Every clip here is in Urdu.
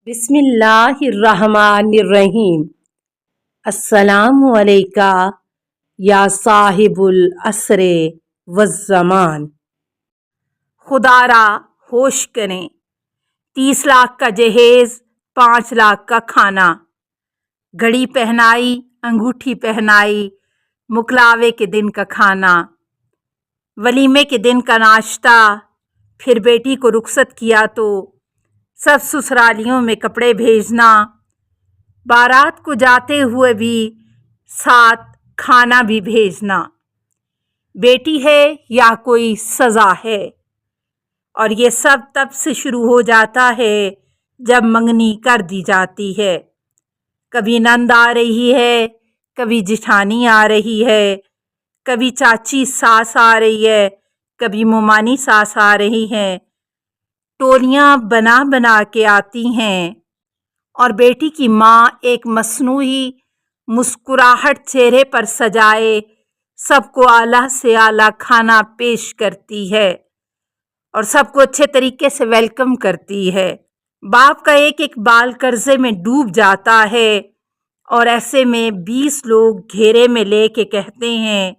بسم اللہ الرحمن الرحیم۔ السلام علیکہ یا صاحب العصر والزمان۔ خدا را ہوش کریں، 30 لاکھ کا جہیز، 5 لاکھ کا کھانا، گھڑی پہنائی، انگوٹھی پہنائی، مکلاوے کے دن کا کھانا، ولیمے کے دن کا ناشتہ، پھر بیٹی کو رخصت کیا تو سب سسرالیوں میں کپڑے بھیجنا، بارات کو جاتے ہوئے بھی ساتھ کھانا بھی بھیجنا۔ بیٹی ہے یا کوئی سزا ہے؟ اور یہ سب تب سے شروع ہو جاتا ہے جب منگنی کر دی جاتی ہے۔ کبھی نند آ رہی ہے، کبھی جٹھانی آ رہی ہے، کبھی چاچی ساس آ رہی ہے، کبھی ممانی ساس آ رہی ہے، ٹولیاں بنا بنا کے آتی ہیں، اور بیٹی کی ماں ایک مصنوعی مسکراہٹ چہرے پر سجائے سب کو اعلیٰ سے اعلیٰ کھانا پیش کرتی ہے اور سب کو اچھے طریقے سے ویلکم کرتی ہے۔ باپ کا ایک ایک بال قرضے میں ڈوب جاتا ہے، اور ایسے میں 20 لوگ گھیرے میں لے کے کہتے ہیں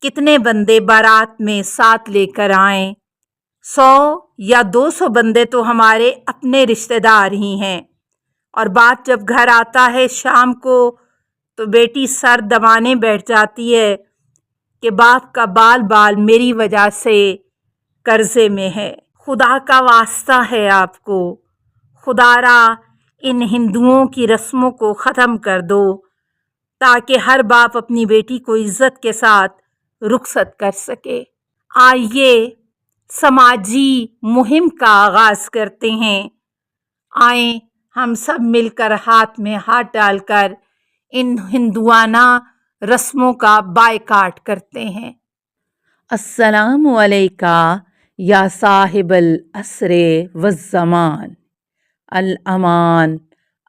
کتنے بندے بارات میں ساتھ لے کر آئیں؟ 100 یا 200 بندے تو ہمارے اپنے رشتہ دار ہی ہیں۔ اور بات جب گھر آتا ہے شام کو تو بیٹی سر دبانے بیٹھ جاتی ہے کہ باپ کا بال بال میری وجہ سے قرضے میں ہے۔ خدا کا واسطہ ہے آپ کو، خدا را ان ہندوؤں کی رسموں کو ختم کر دو تاکہ ہر باپ اپنی بیٹی کو عزت کے ساتھ رخصت کر سکے۔ آئیے سماجی مہم کا آغاز کرتے ہیں۔ آئیں ہم سب مل کر ہاتھ میں ہاتھ ڈال کر ان ہندوانہ رسموں کا بائیکاٹ کرتے ہیں۔ السلام علیکہ یا صاحب العصر والزمان۔ الامان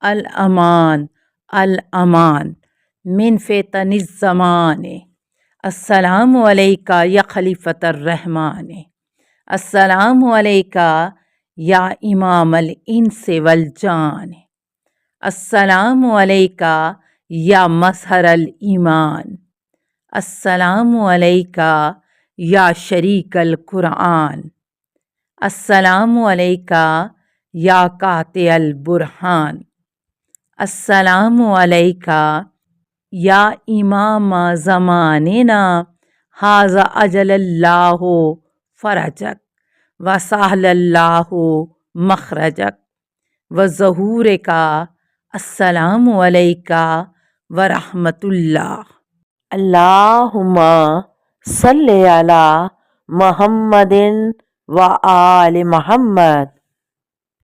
الامان الامان من فتن الزمان۔ السلام علیکہ یا خلیفۃ الرحمن۔ السلام علیکہ یا امام الانس والجان۔ السلام علیکہ یا مظہر الایمان۔ السلام علیکہ یا شریک القرآن۔ السلام علیکہ یا قاطع البرہان۔ السلام علیکہ یا امام زماننا ھذا اجل اللہ فرجک وسہل اللہ مخرجک وظہورک۔ السلام علیکہ ورحمۃ اللہ۔ اللہم صلی علی محمد و آل محمد۔